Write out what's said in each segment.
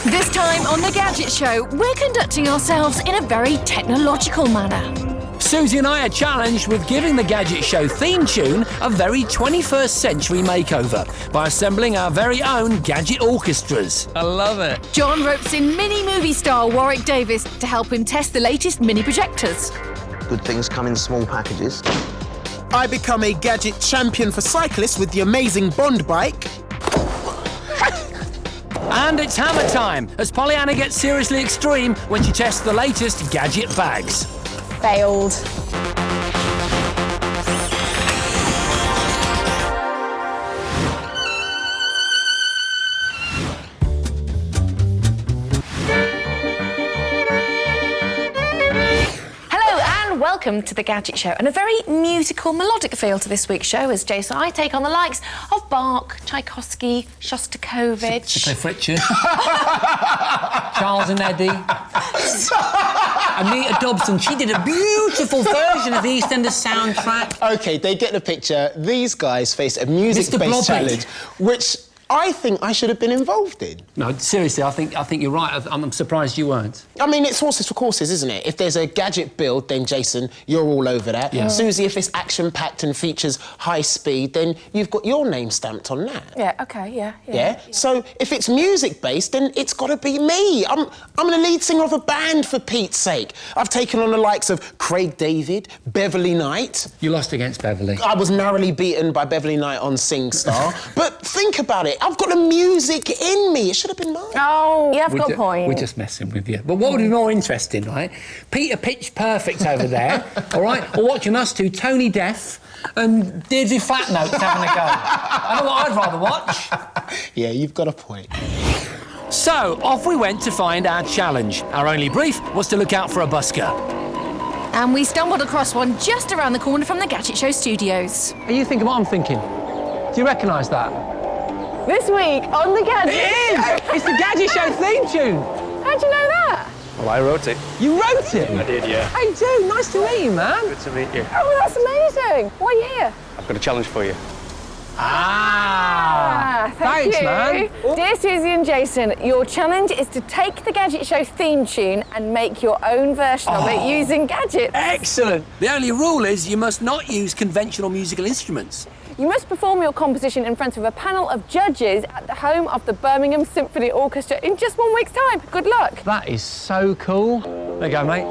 This time on The Gadget Show, we're conducting ourselves in a very technological manner. Suzi and I are challenged with giving the Gadget Show theme tune a very 21st century makeover by assembling our very own gadget orchestras. I love it. John ropes in mini movie star Warwick Davis to help him test the latest mini projectors. Good things come in small packages. I become a gadget champion for cyclists with the amazing Bond bike. And it's hammer time as Pollyanna gets seriously extreme when she tests the latest gadget bags. Failed. Welcome to The Gadget Show, and a very musical, melodic feel to this week's show as Jason and I take on the likes of Bach, Tchaikovsky, Shostakovich... Cliff Richard, Charles and Eddie, Anita Dobson. She did a beautiful version of the EastEnders soundtrack. OK, they get the picture. These guys face a music-based challenge, which I think I should have been involved in. No, seriously, I think you're right. I'm surprised you weren't. I mean, it's horses for courses, isn't it? If there's a gadget build, then Jason, you're all over that. Yeah. Suzi, if it's action-packed and features high speed, then you've got your name stamped on that. Yeah, OK, yeah. Yeah? So if it's music-based, then it's got to be me. I'm the lead singer of a band, for Pete's sake. I've taken on the likes of Craig David, Beverly Knight. You lost against Beverly. I was narrowly beaten by Beverly Knight on SingStar. But think about it. I've got the music in me. It should have been mine. Oh, you have got a point. We're just messing with you. But what would be more interesting, right? Peter Pitch Perfect over there, all right? Or watching us two, Tony Deaf and Deirdre Flatnotes having a go. I know what I'd rather watch. Yeah, you've got a point. So, off we went to find our challenge. Our only brief was to look out for a busker. And we stumbled across one just around the corner from the Gadget Show studios. Are you thinking what I'm thinking? Do you recognise that? This week on The Gadget Show. It's the Gadget Show theme tune. How'd you know that? Well, I wrote it. You wrote it? I did, yeah. I do. Nice to meet you, man. Good to meet you. Oh, that's amazing. Why are you here? I've got a challenge for you. Thank Thanks, you. man. Dear Suzi and Jason, your challenge is to take the Gadget Show theme tune and make your own version of it using gadgets. Excellent. The only rule is you must not use conventional musical instruments. You must perform your composition in front of a panel of judges at the home of the Birmingham Symphony Orchestra in just 1 week's time. Good luck. That is so cool. There you go, mate.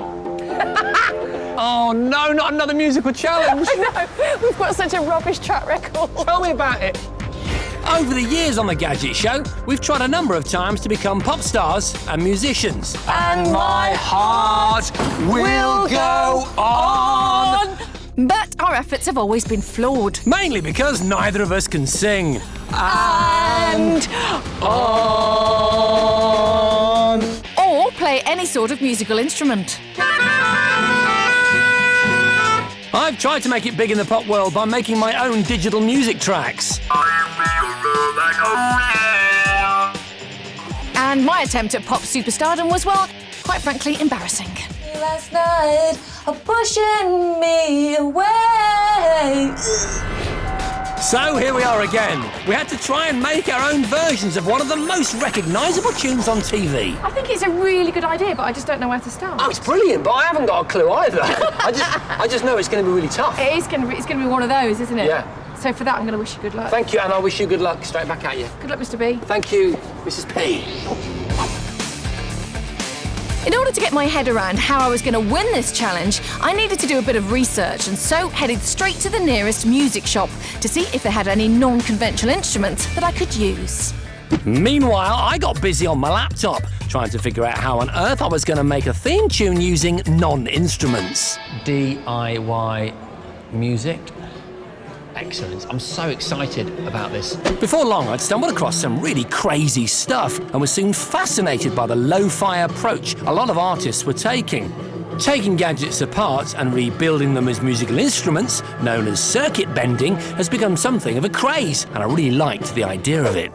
Oh, no, not another musical challenge. I know. We've got such a rubbish track record. Tell me about it. Over the years on The Gadget Show, we've tried a number of times to become pop stars and musicians. And my heart will go on. But our efforts have always been flawed. Mainly because neither of us can sing. And on. Or play any sort of musical instrument. I've tried to make it big in the pop world by making my own digital music tracks. And my attempt at pop superstardom was, well, quite frankly, embarrassing. Last night are pushing me away. So here we are again. We had to try and make our own versions of one of the most recognisable tunes on TV. I think it's a really good idea, but I just don't know where to start. Oh, it's brilliant, but I haven't got a clue either. I just know it's going to be really tough. It's going to be one of those, isn't it? Yeah. So for that, I'm going to wish you good luck. Thank you, and I wish you good luck. Straight back at you. Good luck, Mr. B. Thank you, Mrs. P. In order to get my head around how I was going to win this challenge, I needed to do a bit of research and so headed straight to the nearest music shop to see if they had any non-conventional instruments that I could use. Meanwhile, I got busy on my laptop trying to figure out how on earth I was going to make a theme tune using non-instruments. DIY music. Excellent. I'm so excited about this. Before long, I'd stumbled across some really crazy stuff and was soon fascinated by the lo-fi approach a lot of artists were taking. Taking gadgets apart and rebuilding them as musical instruments, known as circuit bending, has become something of a craze, and I really liked the idea of it.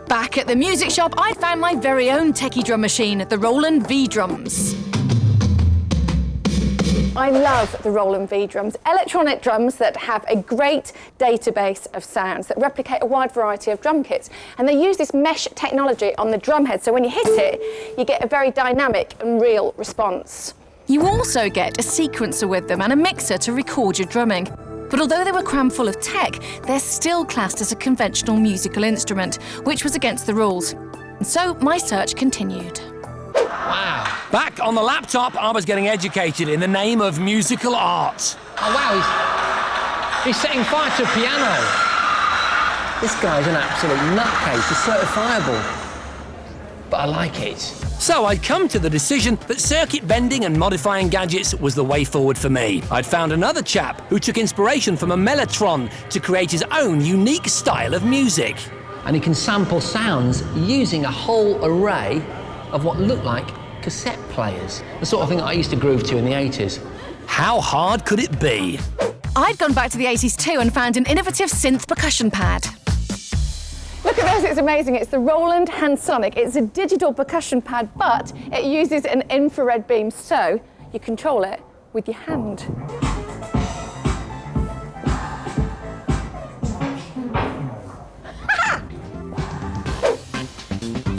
Back at the music shop, I found my very own techie drum machine, the Roland V-Drums. I love the Roland V drums, electronic drums that have a great database of sounds that replicate a wide variety of drum kits. And they use this mesh technology on the drum head, so when you hit it, you get a very dynamic and real response. You also get a sequencer with them and a mixer to record your drumming. But although they were crammed full of tech, they're still classed as a conventional musical instrument, which was against the rules. And so my search continued. Wow. Back on the laptop, I was getting educated in the name of musical art. Oh, wow, he's setting fire to a piano. This guy's an absolute nutcase. He's certifiable. But I like it. So I'd come to the decision that circuit bending and modifying gadgets was the way forward for me. I'd found another chap who took inspiration from a mellotron to create his own unique style of music. And he can sample sounds using a whole array of what look like cassette players. The sort of thing that I used to groove to in the 80s. How hard could it be? I'd gone back to the 80s too and found an innovative synth percussion pad. Look at this, it's amazing. It's the Roland Hansonic. It's a digital percussion pad, but it uses an infrared beam, so you control it with your hand.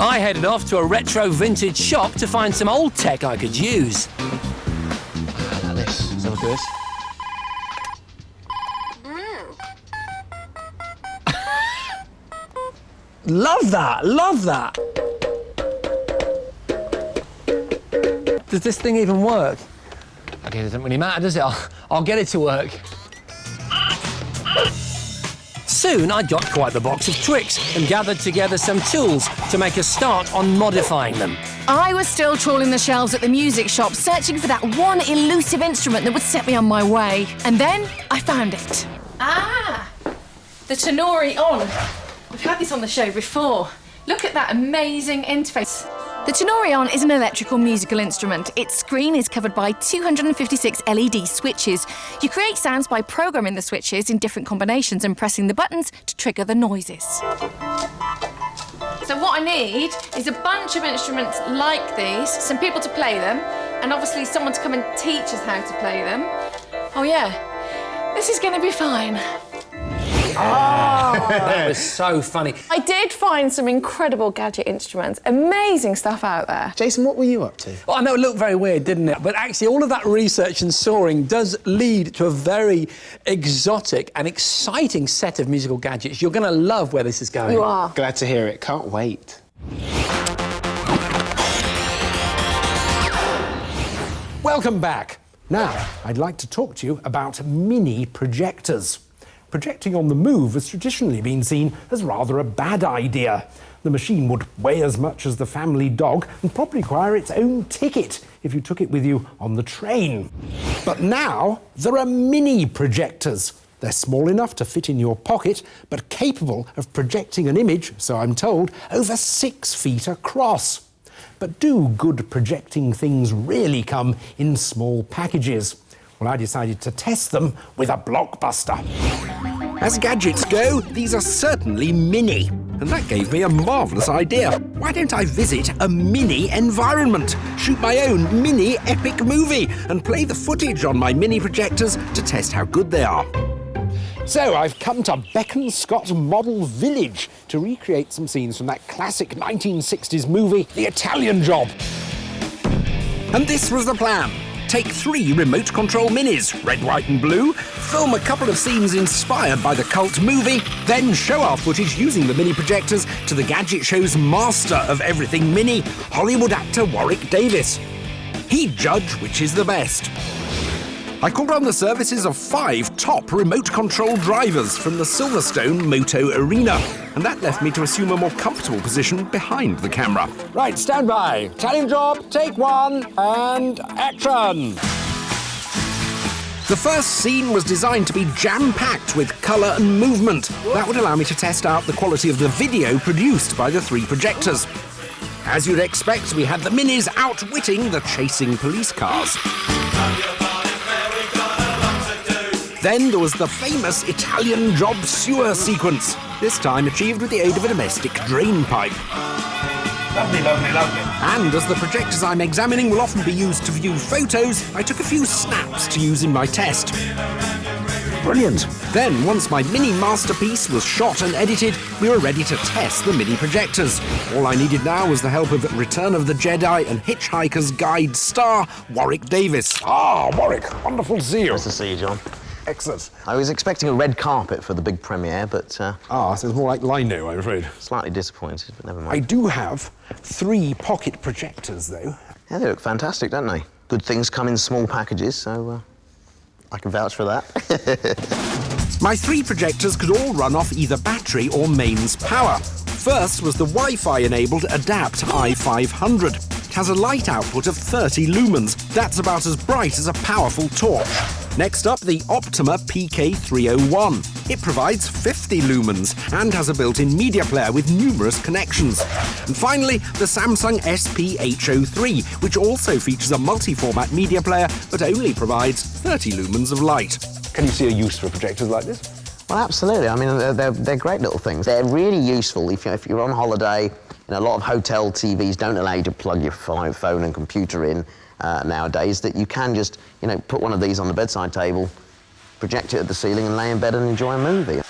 I headed off to a retro vintage shop to find some old tech I could use. I like this. Let's have a look at this. Love that, love that. Does this thing even work? Okay, it doesn't really matter, does it? I'll get it to work. Soon I got quite the box of tricks and gathered together some tools to make a start on modifying them. I was still trawling the shelves at the music shop, searching for that one elusive instrument that would set me on my way. And then I found it. Ah! The Tenori On. We've had this on the show before. Look at that amazing interface. The Tenori On is an electrical musical instrument. Its screen is covered by 256 LED switches. You create sounds by programming the switches in different combinations and pressing the buttons to trigger the noises. So what I need is a bunch of instruments like these, some people to play them, and obviously someone to come and teach us how to play them. Oh yeah, this is going to be fine. Oh, that was so funny. I did find some incredible gadget instruments. Amazing stuff out there. Jason, what were you up to? Well, I know it looked very weird, didn't it? But actually, all of that research and soaring does lead to a very exotic and exciting set of musical gadgets. You're going to love where this is going. You are. Glad to hear it. Can't wait. Welcome back. Now, I'd like to talk to you about mini projectors. Projecting on the move has traditionally been seen as rather a bad idea. The machine would weigh as much as the family dog and probably require its own ticket if you took it with you on the train. But now, there are mini projectors. They're small enough to fit in your pocket, but capable of projecting an image, so I'm told, over 6 feet across. But do good projecting things really come in small packages? Well, I decided to test them with a blockbuster. As gadgets go, these are certainly mini. And that gave me a marvellous idea. Why don't I visit a mini environment, shoot my own mini epic movie, and play the footage on my mini projectors to test how good they are? So I've come to Beaconscott Model Village to recreate some scenes from that classic 1960s movie, The Italian Job. And this was the plan. Take 3 remote control minis, red, white and blue, film a couple of scenes inspired by the cult movie, then show our footage using the mini projectors to the Gadget Show's master of everything mini, Hollywood actor Warwick Davis. He'd judge which is the best. I called on the services of 5 top remote control drivers from the Silverstone Moto Arena, and that left me to assume a more comfortable position behind the camera. Right, stand by. Italian Job, take 1, and action! The first scene was designed to be jam-packed with colour and movement. That would allow me to test out the quality of the video produced by the 3 projectors. As you'd expect, we had the minis outwitting the chasing police cars. Then there was the famous Italian Job sewer sequence, this time achieved with the aid of a domestic drain pipe. Lovely, lovely, lovely. And as the projectors I'm examining will often be used to view photos, I took a few snaps to use in my test. Brilliant. Then, once my mini masterpiece was shot and edited, we were ready to test the mini projectors. All I needed now was the help of Return of the Jedi and Hitchhiker's Guide star, Warwick Davis. Ah, Warwick, wonderful to see you. Nice to see you, John. Excellent. I was expecting a red carpet for the big premiere, but so it's more like lino, I'm afraid. slightly disappointed, but never mind. I do have 3 pocket projectors, though. Yeah, they look fantastic, don't they? Good things come in small packages, so I can vouch for that. My 3 projectors could all run off either battery or mains power. First was the Wi-Fi-enabled Adapt i500. It has a light output of 30 lumens. That's about as bright as a powerful torch. Next up, the Optima PK301. It provides 50 lumens and has a built-in media player with numerous connections. And finally, the Samsung SPH03, which also features a multi-format media player but only provides 30 lumens of light. Can you see a use for projectors like this? Well, absolutely. I mean, they're great little things. They're really useful if you're on holiday. A lot of hotel TVs don't allow you to plug your phone and computer in nowadays, that you can just, put one of these on the bedside table, project it at the ceiling and lay in bed and enjoy a movie.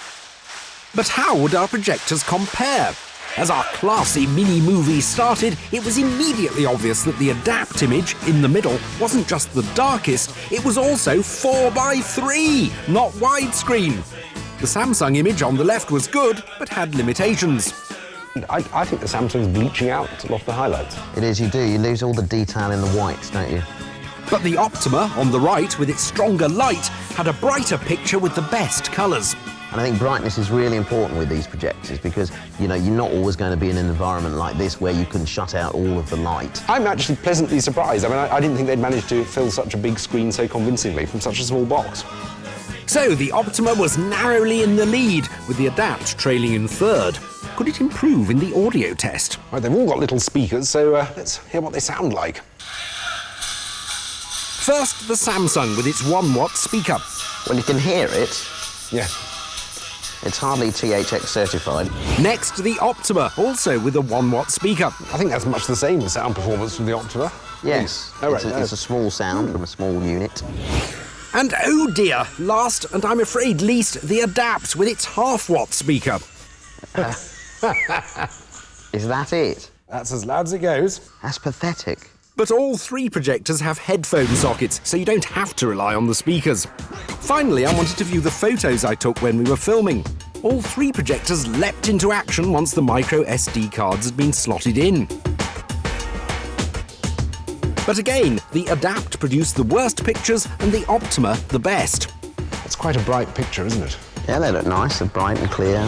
But how would our projectors compare? As our classy mini-movie started, it was immediately obvious that the Adapt image in the middle wasn't just the darkest, it was also 4:3, not widescreen. The Samsung image on the left was good, but had limitations. I think the Samsung's bleaching out a lot of the highlights. It is, you do. You lose all the detail in the whites, don't you? But the Optima on the right, with its stronger light, had a brighter picture with the best colours. And I think brightness is really important with these projectors because, you're not always going to be in an environment like this where you can shut out all of the light. I'm actually pleasantly surprised. I mean, I didn't think they'd managed to fill such a big screen so convincingly from such a small box. So the Optima was narrowly in the lead, with the Adapt trailing in third. Could it improve in the audio test? Right, they've all got little speakers, so let's hear what they sound like. First, the Samsung with its 1-watt speaker. Well, you can hear it. Yeah. It's hardly THX certified. Next, the Optima, also with a 1-watt speaker. I think that's much the same sound performance from the Optima. Yes. Oh, right, it's a small sound from a small unit. And oh dear, last and I'm afraid least, the Adapt with its 1/2-watt speaker. Is that it? That's as loud as it goes. That's pathetic. But all 3 projectors have headphone sockets, so you don't have to rely on the speakers. Finally, I wanted to view the photos I took when we were filming. All 3 projectors leapt into action once the micro SD cards had been slotted in. But again, the Adapt produced the worst pictures and the Optima the best. It's quite a bright picture, isn't it? Yeah, they look nice, they're bright and clear.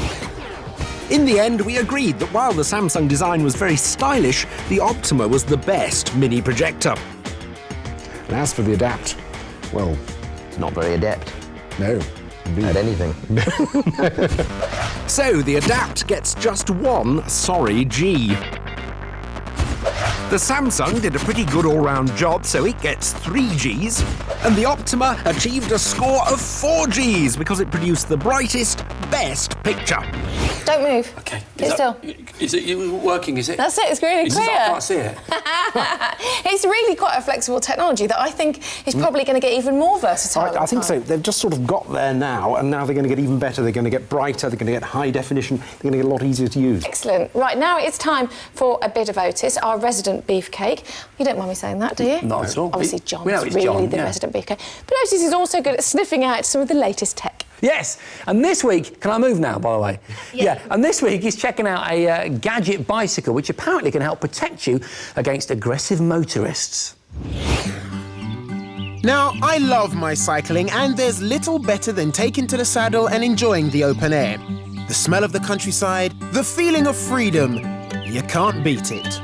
In the end, we agreed that while the Samsung design was very stylish, the Optima was the best mini projector. And as for the Adapt, well, Not very adept no. at anything. So the Adapt gets just 1 sorry G. The Samsung did a pretty good all-round job, so it gets 3 Gs. And the Optima achieved a score of 4 Gs because it produced the brightest, best picture. Don't move. Okay. Sit still. Is it working, is it? That's it, it's really clear. I can't see it. It's really quite a flexible technology that I think is probably going to get even more versatile. I think so. They've just sort of got there now, and now they're going to get even better. They're going to get brighter, they're going to get high definition, they're going to get a lot easier to use. Excellent. Right, now it's time for a bit of Otis, our resident beefcake. You don't mind me saying that, do you? Not at all. Obviously, John's We know it's really John, the yeah. resident beefcake. But Otis is also good at sniffing out some of the latest tech. Yes, and this week, can I move now, by the way? Yeah, and this week he's checking out a gadget bicycle, which apparently can help protect you against aggressive motorists. Now, I love my cycling, and there's little better than taking to the saddle and enjoying the open air. The smell of the countryside, the feeling of freedom. You can't beat it.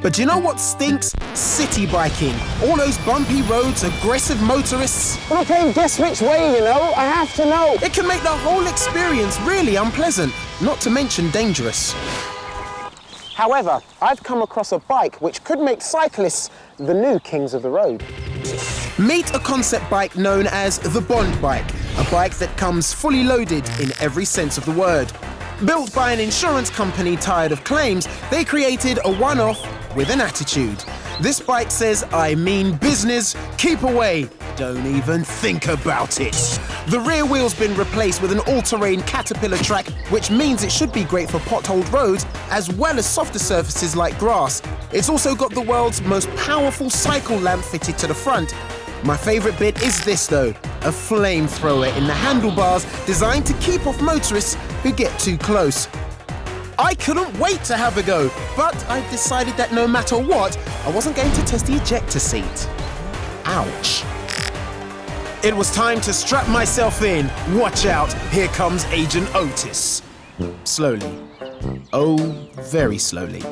But do you know what stinks? City biking. All those bumpy roads, aggressive motorists. Well, okay, guess which way, I have to know. It can make the whole experience really unpleasant, not to mention dangerous. However, I've come across a bike which could make cyclists the new kings of the road. Meet a concept bike known as the Bond bike, a bike that comes fully loaded in every sense of the word. Built by an insurance company tired of claims, they created a one-off with an attitude. This bike says, I mean business, keep away, don't even think about it. The rear wheel's been replaced with an all-terrain Caterpillar track, which means it should be great for potholed roads, as well as softer surfaces like grass. It's also got the world's most powerful cycle lamp fitted to the front. My favourite bit is this though, a flamethrower in the handlebars designed to keep off motorists who get too close. I couldn't wait to have a go, but I decided that no matter what, I wasn't going to test the ejector seat. Ouch. It was time to strap myself in. Watch out, here comes Agent Ortis. Slowly. Oh, very slowly.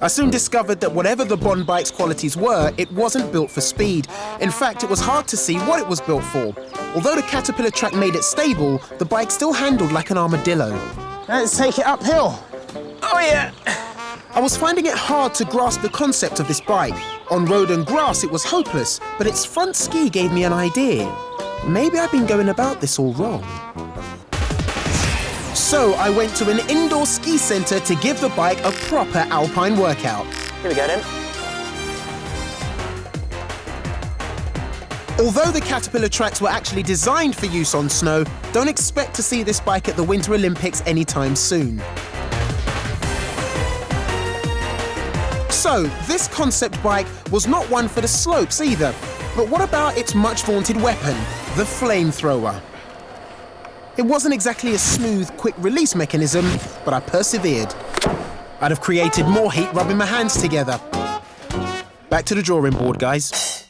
I soon discovered that whatever the Bond bike's qualities were, it wasn't built for speed. In fact, it was hard to see what it was built for. Although the Caterpillar track made it stable, the bike still handled like an armadillo. Let's take it uphill. Oh yeah. I was finding it hard to grasp the concept of this bike. On road and grass, it was hopeless, but its front ski gave me an idea. Maybe I've been going about this all wrong. So I went to an indoor ski centre to give the bike a proper alpine workout. Here we go then. Although the Caterpillar tracks were actually designed for use on snow, don't expect to see this bike at the Winter Olympics anytime soon. So, this concept bike was not one for the slopes either. But what about its much vaunted weapon, the flamethrower? It wasn't exactly a smooth, quick release mechanism, but I persevered. I'd have created more heat rubbing my hands together. Back to the drawing board, guys.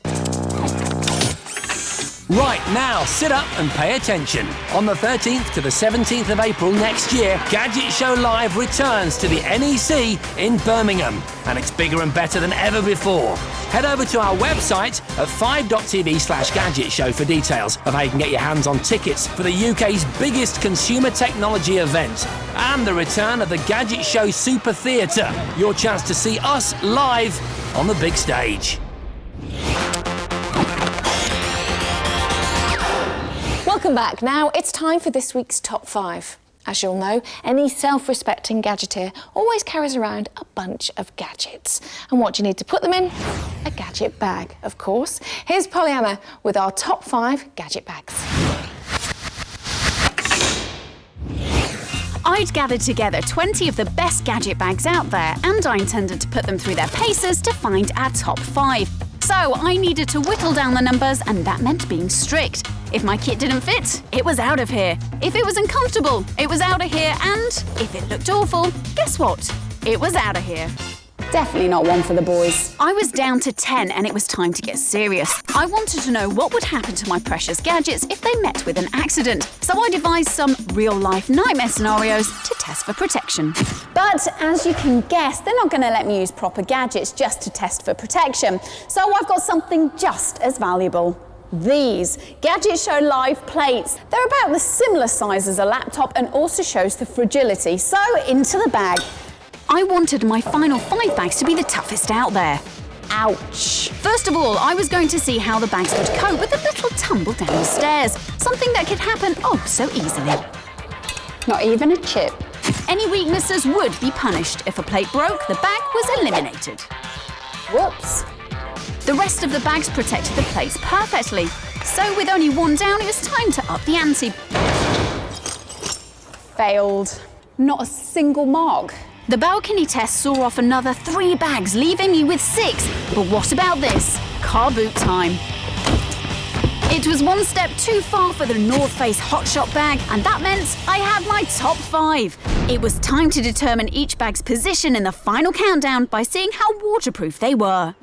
Right, now sit up and pay attention. On the 13th to the 17th of April next year, Gadget Show Live returns to the NEC in Birmingham, and it's bigger and better than ever before. Head over to our website at 5.tv/Gadget Show for details of how you can get your hands on tickets for the UK's biggest consumer technology event and the return of the Gadget Show Super Theatre, your chance to see us live on the big stage. Welcome back. Now it's time for this week's top 5. As you'll know, any self-respecting gadgeteer always carries around a bunch of gadgets. And what do you need to put them in? A gadget bag, of course. Here's Pollyanna with our top 5 gadget bags. I'd gathered together 20 of the best gadget bags out there, and I intended to put them through their paces to find our top 5. So I needed to whittle down the numbers, and that meant being strict. If my kit didn't fit, it was out of here. If it was uncomfortable, it was out of here. And if it looked awful, guess what? It was out of here. Definitely not one for the boys. I was down to 10 and it was time to get serious. I wanted to know what would happen to my precious gadgets if they met with an accident. So I devised some real-life nightmare scenarios to test for protection. But as you can guess, they're not going to let me use proper gadgets just to test for protection. So I've got something just as valuable. These Gadget Show Live plates. They're about the similar size as a laptop and also shows the fragility. So into the bag. I wanted my final 5 bags to be the toughest out there. Ouch. First of all, I was going to see how the bags would cope with a little tumble down the stairs. Something that could happen oh so easily. Not even a chip. Any weaknesses would be punished. If a plate broke, the bag was eliminated. Whoops. The rest of the bags protected the plates perfectly. So with only one down, it was time to up the ante. Failed. Not a single mark. The balcony test saw off another 3 bags, leaving me with 6. But what about this? Car boot time. It was one step too far for the North Face hotshot bag, and that meant I had my top 5. It was time to determine each bag's position in the final countdown by seeing how waterproof they were.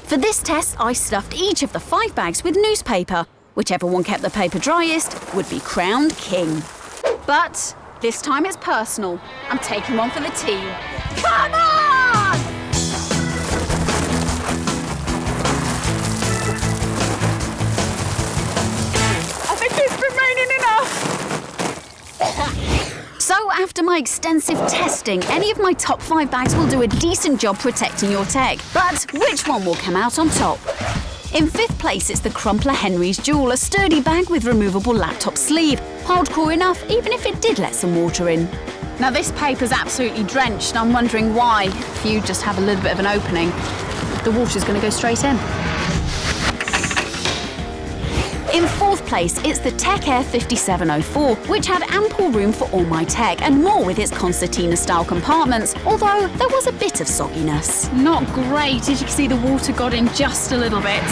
For this test, I stuffed each of the 5 bags with newspaper. Whichever one kept the paper driest would be crowned king. But this time it's personal. I'm taking one for the team. Come on! I think it's remaining enough. So after my extensive testing, any of my top 5 bags will do a decent job protecting your tech. But which one will come out on top? In 5th place, it's the Crumpler Henry's Jewel, a sturdy bag with removable laptop sleeve. Hardcore enough, even if it did let some water in. Now this paper's absolutely drenched, and I'm wondering why. If you just have a little bit of an opening, the water's going to go straight in. In 4th place, it's the Tech Air 5704, which had ample room for all my tech and more with its concertina-style compartments, although there was a bit of sogginess. Not great, as you can see the water got in just a little bit.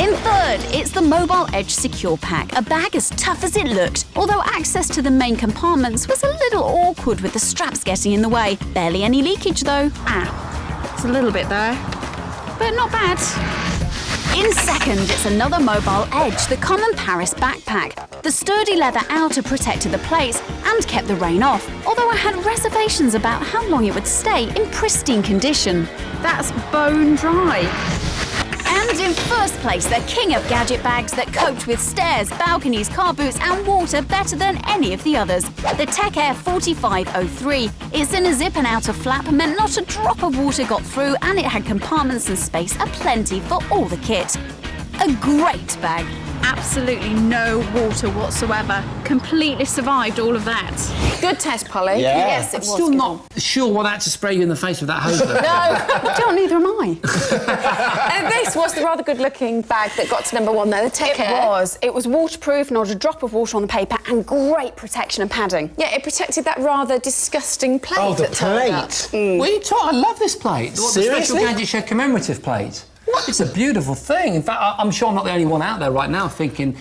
In 3rd, it's the Mobile Edge Secure Pack, a bag as tough as it looked, although access to the main compartments was a little awkward with the straps getting in the way. Barely any leakage though. It's a little bit there, but not bad. In 2nd, it's another Mobile Edge, the Common Paris backpack. The sturdy leather outer protected the plates and kept the rain off, although I had reservations about how long it would stay in pristine condition. That's bone dry. And in 1st place, the king of gadget bags that coped with stairs, balconies, car boots and water better than any of the others. The Tech Air 4503. It's in a zip and outer flap meant not a drop of water got through, and it had compartments and space aplenty for all the kit. A great bag. Absolutely no water whatsoever. Completely survived all of that. Good test, Polly. Yeah. Yes, it I'm was. still not sure what that to spray you in the face with that hose. No. Don't, neither am I. This was the rather good-looking bag that got to number 1 there, the Tech Air. It was waterproof, not a drop of water on the paper, and great protection and padding. Yeah, it protected that rather disgusting plate. Oh, the that turned up. plate. What are you talking? I love this plate. The Seriously? special Gadget Show commemorative plate. It's a beautiful thing. In fact, I'm sure I'm not the only one out there right now thinking,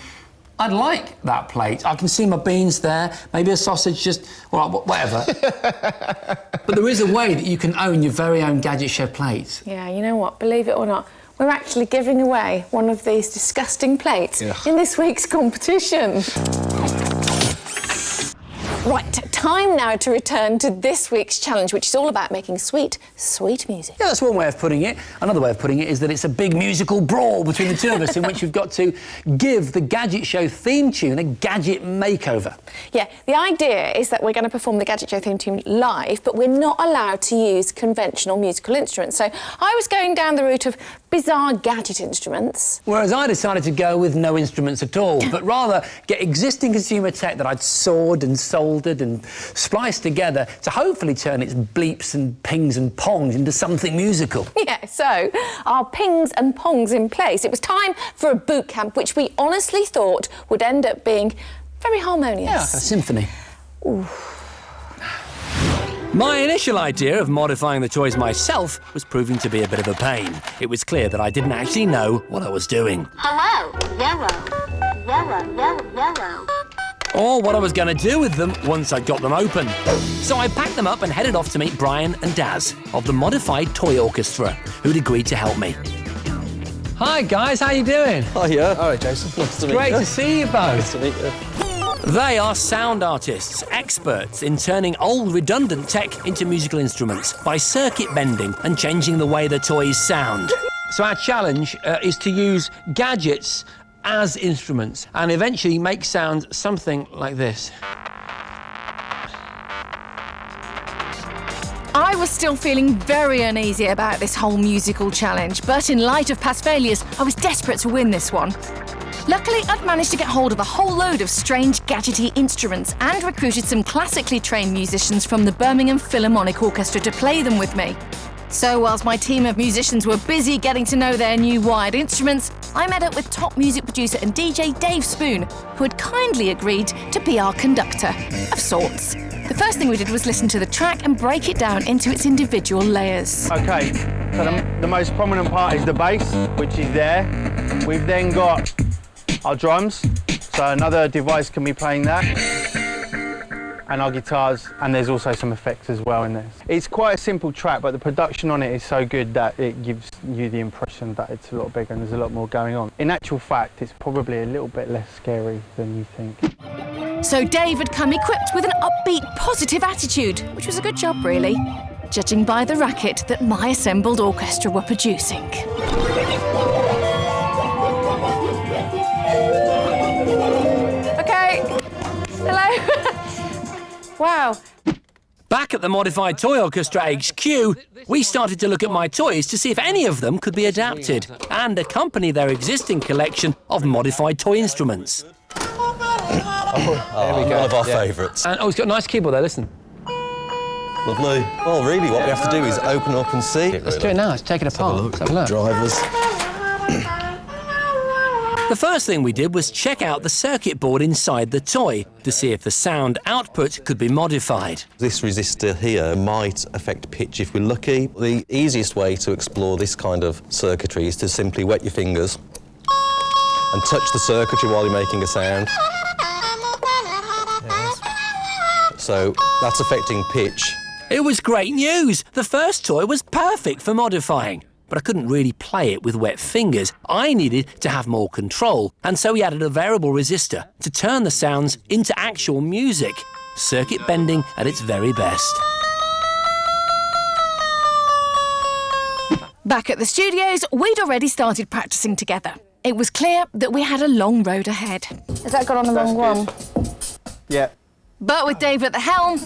I'd like that plate. I can see my beans there, maybe a sausage, just, well, whatever. But there is a way that you can own your very own Gadget Show plate. Yeah, you know what? Believe it or not, we're actually giving away one of these disgusting plates in this week's competition. Right, time now to return to this week's challenge, which is all about making sweet, sweet music. Yeah, that's one way of putting it. Another way of putting it is that it's a big musical brawl between the two of us in which we've got to give the Gadget Show theme tune a gadget makeover. Yeah, the idea is that we're going to perform the Gadget Show theme tune live, but we're not allowed to use conventional musical instruments. So I was going down the route of bizarre gadget instruments. Whereas I decided to go with no instruments at all, but rather get existing consumer tech that I'd sawed and soldered and spliced together to hopefully turn its bleeps and pings and pongs into something musical. Yeah, so our pings and pongs in place. It was time for a boot camp, which we honestly thought would end up being very harmonious. Yeah, like a symphony. Ooh. My initial idea of modifying the toys myself was proving to be a bit of a pain. It was clear that I didn't actually know what I was doing. Hello, yellow, yellow, yellow, yellow. Or what I was going to do with them once I'd got them open. So I packed them up and headed off to meet Brian and Daz of the Modified Toy Orchestra, who'd agreed to help me. Hi guys, how you doing? Oh yeah. All right, Jason. Nice to meet you. Great to see you both. Nice to meet you. They are sound artists, experts in turning old redundant tech into musical instruments by circuit bending and changing the way the toys sound. So our challenge is to use gadgets as instruments and eventually make sound something like this. I was still feeling very uneasy about this whole musical challenge, but in light of past failures, I was desperate to win this one. Luckily, I'd managed to get hold of a whole load of strange gadgety instruments and recruited some classically trained musicians from the Birmingham Philharmonic Orchestra to play them with me. So whilst my team of musicians were busy getting to know their new wired instruments, I met up with top music producer and DJ Dave Spoon, who had kindly agreed to be our conductor, of sorts. The first thing we did was listen to the track and break it down into its individual layers. Okay, so the most prominent part is the bass, which is there. We've then got our drums, so another device can be playing that, and our guitars, and there's also some effects as well in this. It's quite a simple track, but the production on it is so good that it gives you the impression that it's a lot bigger and there's a lot more going on. In actual fact, it's probably a little bit less scary than you think. So Dave had come equipped with an upbeat, positive attitude, which was a good job, really, judging by the racket that my assembled orchestra were producing. Okay. Hello. Wow. Back at the Modified Toy Orchestra HQ, we started to look at my toys to see if any of them could be adapted and accompany their existing collection of modified toy instruments. There we go. One of our favourites. And it's got a nice keyboard there, listen. Lovely. Well, really, what we have to do is open up and see. Let's do it now. Let's take it apart. Let's have a look. Drivers. The first thing we did was check out the circuit board inside the toy to see if the sound output could be modified. This resistor here might affect pitch if we're lucky. The easiest way to explore this kind of circuitry is to simply wet your fingers and touch the circuitry while you're making a sound. So that's affecting pitch. It was great news. The first toy was perfect for modifying. But I couldn't really play it with wet fingers. I needed to have more control, and so we added a variable resistor to turn the sounds into actual music. Circuit bending at its very best. Back at the studios, we'd already started practicing together. It was clear that we had a long road ahead. Has that got on the wrong one? Yeah. But with Dave at the helm,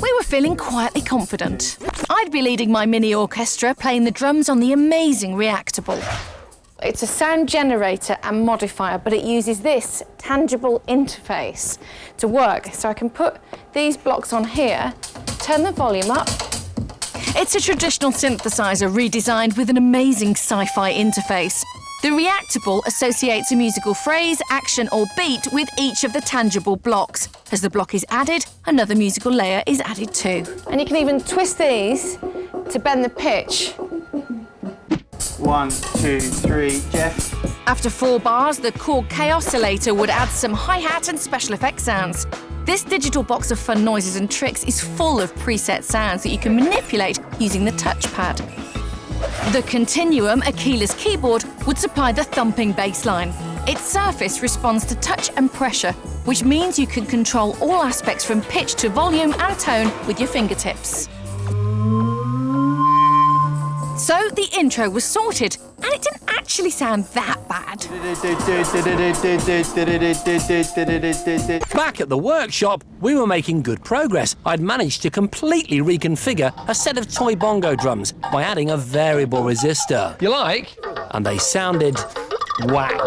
we were feeling quietly confident. I'd be leading my mini orchestra, playing the drums on the amazing Reactable. It's a sound generator and modifier, but it uses this tangible interface to work. So I can put these blocks on here, turn the volume up. It's a traditional synthesizer redesigned with an amazing sci-fi interface. The Reactable associates a musical phrase, action or beat with each of the tangible blocks. As the block is added, another musical layer is added too. And you can even twist these to bend the pitch. 1, 2, 3, Jeff. After 4 bars, the Korg K oscillator would add some hi-hat and special effects sounds. This digital box of fun noises and tricks is full of preset sounds that you can manipulate using the touchpad. The Continuum, a keyless keyboard, would supply the thumping bass line. Its surface responds to touch and pressure, which means you can control all aspects from pitch to volume and tone with your fingertips. So the intro was sorted, and it didn't actually sound that bad. Back at the workshop, we were making good progress. I'd managed to completely reconfigure a set of toy bongo drums by adding a variable resistor. You like? And they sounded whack.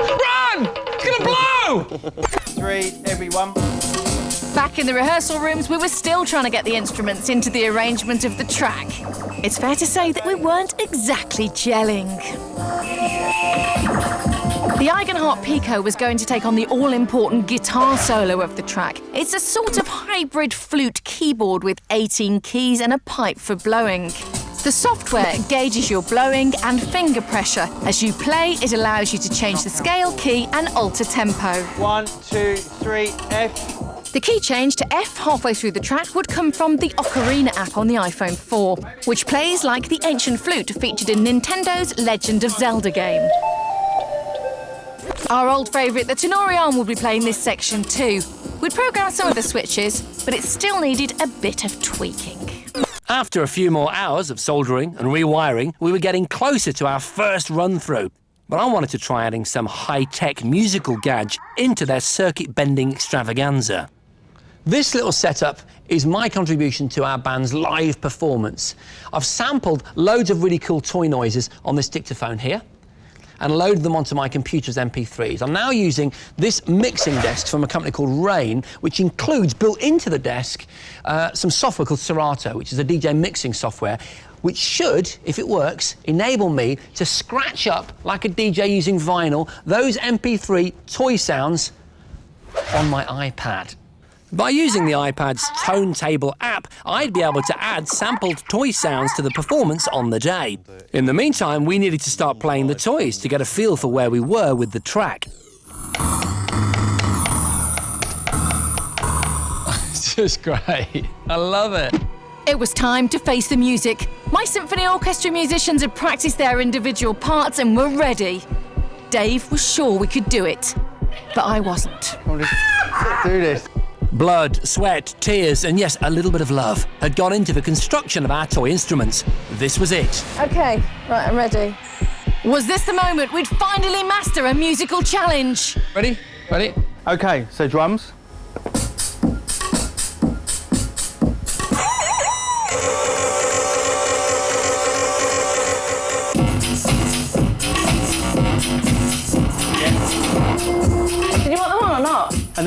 Run! It's gonna blow! 3, everyone. Back in the rehearsal rooms, we were still trying to get the instruments into the arrangement of the track. It's fair to say that we weren't exactly gelling. The Eigenhardt Pico was going to take on the all-important guitar solo of the track. It's a sort of hybrid flute keyboard with 18 keys and a pipe for blowing. The software gauges your blowing and finger pressure. As you play, it allows you to change the scale, key and alter tempo. 1, 2, 3, F. The key change to F halfway through the track would come from the Ocarina app on the iPhone 4, which plays like the ancient flute featured in Nintendo's Legend of Zelda game. Our old favourite, the Tenorian, will be playing this section too. We'd programmed some of the switches, but it still needed a bit of tweaking. After a few more hours of soldering and rewiring, we were getting closer to our first run-through. But I wanted to try adding some high-tech musical gadget into their circuit-bending extravaganza. This little setup is my contribution to our band's live performance. I've sampled loads of really cool toy noises on this dictaphone here and loaded them onto my computer's MP3s. I'm now using this mixing desk from a company called Rain, which includes, built into the desk, some software called Serato, which is a DJ mixing software, which should, if it works, enable me to scratch up, like a DJ using vinyl, those MP3 toy sounds on my iPad. By using the iPad's Tone Table app, I'd be able to add sampled toy sounds to the performance on the day. In the meantime, we needed to start playing the toys to get a feel for where we were with the track. It's just great. I love it. It was time to face the music. My symphony orchestra musicians had practiced their individual parts and were ready. Dave was sure we could do it, but I wasn't. Let's do this. Blood, sweat, tears, and yes, a little bit of love had gone into the construction of our toy instruments. This was it. OK, right, I'm ready. Was this the moment we'd finally master a musical challenge? Ready? Ready? OK, so drums.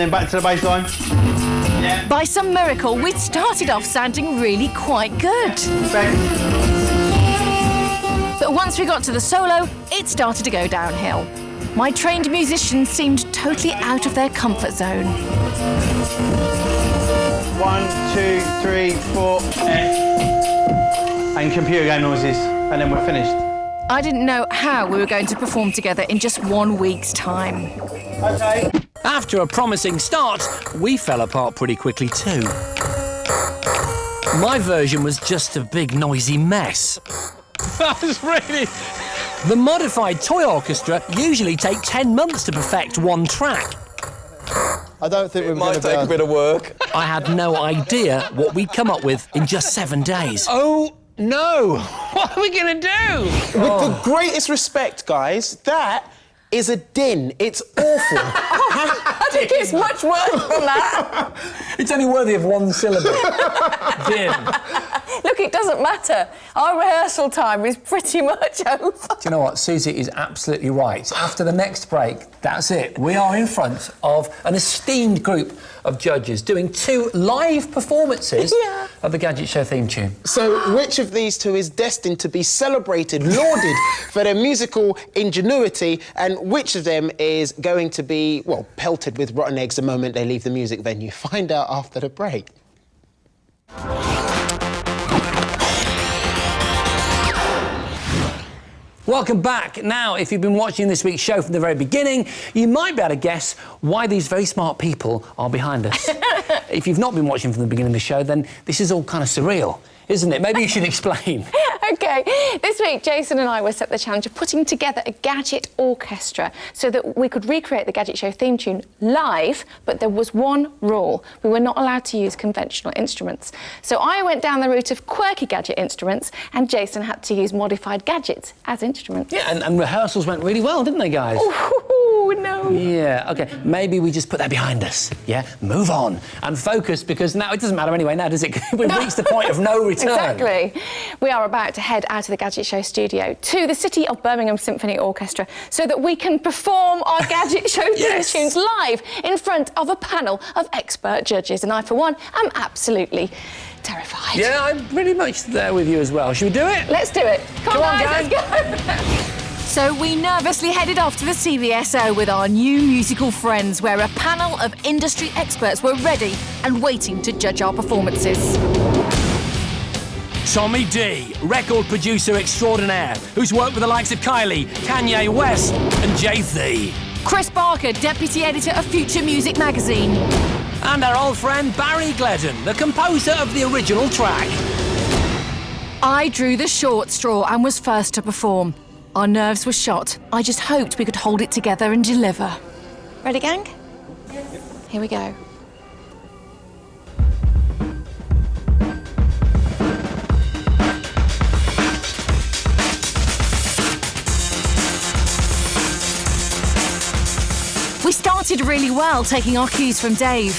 then back to the bass line. Yeah. By some miracle, we'd started off sounding really quite good. But once we got to the solo, it started to go downhill. My trained musicians seemed totally out of their comfort zone. 1, 2, 3, 4, and computer game noises, and then we're finished. I didn't know how we were going to perform together in just 1 week's time. Okay. After a promising start, we fell apart pretty quickly too. My version was just a big noisy mess. That was really... The modified toy orchestra usually take 10 months to perfect one track. I don't think we're going to Might take a bit of work. I had no idea what we'd come up with in just 7 days. Oh, no. What are we going to do? With the greatest respect, guys, that is a din. It's awful. I think it's much worse than that. It's only worthy of one syllable. Din. Look, it doesn't matter. Our rehearsal time is pretty much over. Do you know what? Susie is absolutely right. After the next break, that's it. We are in front of an esteemed group of judges doing 2 live performances of the Gadget Show theme tune. So, which of these 2 is destined to be celebrated, lauded for their musical ingenuity, and which of them is going to be, well, pelted with rotten eggs the moment they leave the music venue? Find out after the break. Welcome back. Now, if you've been watching this week's show from the very beginning, you might be able to guess why these very smart people are behind us. If you've not been watching from the beginning of the show, then this is all kind of surreal, isn't it? Maybe you should explain. OK, this week Jason and I were set the challenge of putting together a gadget orchestra so that we could recreate the Gadget Show theme tune live, but there was one rule. We were not allowed to use conventional instruments. So I went down the route of quirky gadget instruments and Jason had to use modified gadgets as instruments. Yeah, and rehearsals went really well, didn't they, guys? Oh, no. Yeah, OK, maybe we just put that behind us, yeah? Move on and focus, because now it doesn't matter anyway now, does it? We've reached the point of no return. Exactly. We are about to head out of the Gadget Show studio to the City of Birmingham Symphony Orchestra so that we can perform our Gadget Show theme tunes live in front of a panel of expert judges. And I, for one, am absolutely terrified. Yeah, I'm pretty much there with you as well. Should we do it? Let's do it. Come on, guys. Let's go. So we nervously headed off to the CVSO with our new musical friends, where a panel of industry experts were ready and waiting to judge our performances. Tommy D, record producer extraordinaire, who's worked with the likes of Kylie, Kanye West and Jay-Z. Chris Barker, deputy editor of Future Music magazine. And our old friend Barry Gledden, the composer of the original track. I drew the short straw and was first to perform. Our nerves were shot. I just hoped we could hold it together and deliver. Ready, gang? Here we go. We started really well, taking our cues from Dave.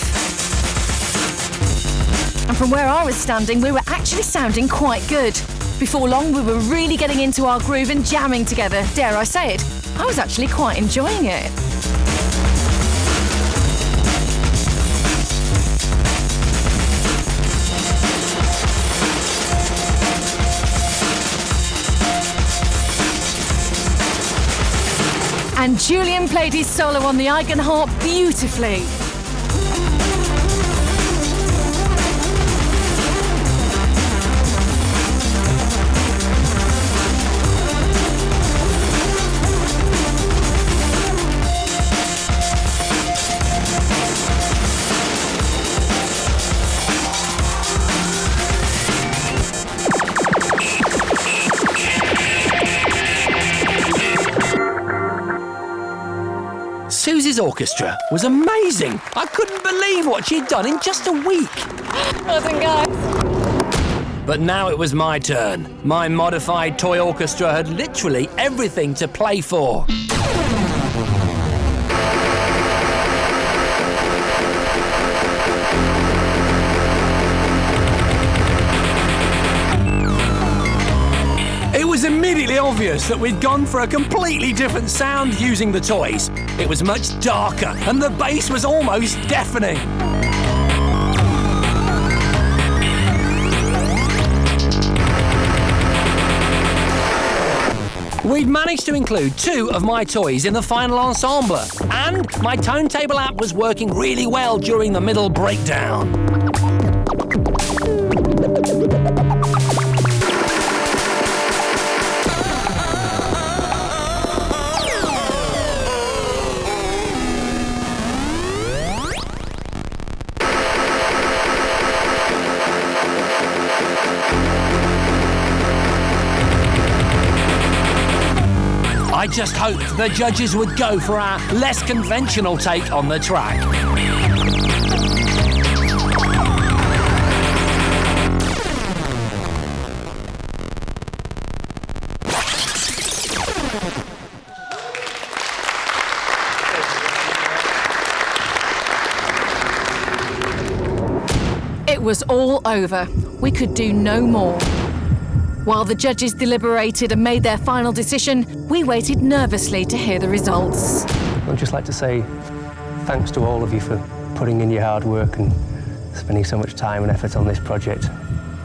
And from where I was standing, we were actually sounding quite good. Before long, we were really getting into our groove and jamming together. Dare I say it, I was actually quite enjoying it. And Julian played his solo on the Eigenharp beautifully. Susie's orchestra was amazing. I couldn't believe what she'd done in just a week. Well done, guys. But now it was my turn. My modified toy orchestra had literally everything to play for. It was immediately on obvious that we'd gone for a completely different sound using the toys. It was much darker, and the bass was almost deafening. We'd managed to include 2 of my toys in the final ensemble, and my turntable app was working really well during the middle breakdown. I just hoped the judges would go for our less conventional take on the track. It was all over. We could do no more. While the judges deliberated and made their final decision, we waited nervously to hear the results. I'd just like to say thanks to all of you for putting in your hard work and spending so much time and effort on this project.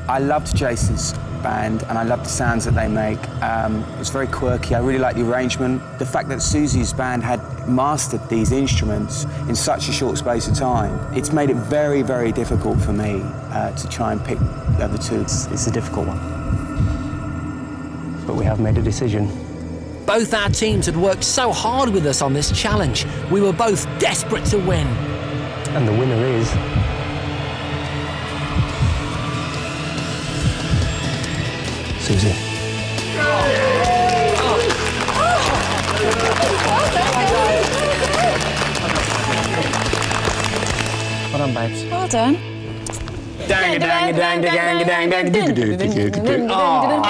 I loved Jason's band and I loved the sounds that they make. It was very quirky. I really liked the arrangement. The fact that Suzi's band had mastered these instruments in such a short space of time, it's made it very, very difficult for me to try and pick the other 2. It's a difficult one. But we have made a decision. Both our teams had worked so hard with us on this challenge. We were both desperate to win. And the winner is... Suzi. Well done, babes. Well done. I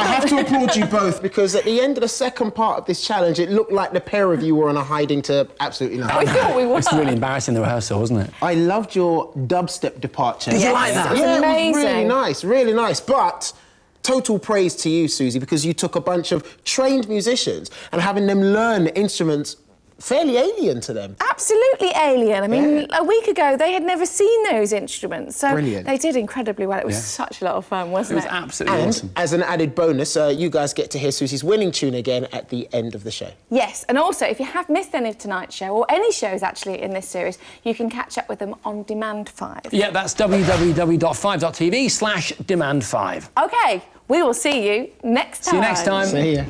have to applaud you both because at the end of the second part of this challenge, it looked like the pair of you were on a hiding to absolutely nothing. We thought we were. It's really embarrassing, the rehearsal, wasn't it? I loved your dubstep departure. Did you like that? It was amazing. It was really nice, really nice. But total praise to you, Suzi, because you took a bunch of trained musicians and having them learn instruments fairly alien to them. Absolutely alien. I mean, a week ago, they had never seen those instruments. So Brilliant. They did incredibly well. It was such a lot of fun, wasn't it? It was absolutely awesome. As an added bonus, you guys get to hear Suzi's winning tune again at the end of the show. Yes, and also, if you have missed any of tonight's show, or any shows actually in this series, you can catch up with them on Demand 5. Yeah, that's www.5.tv/Demand5. OK, we will see you next time. See you next time. See ya.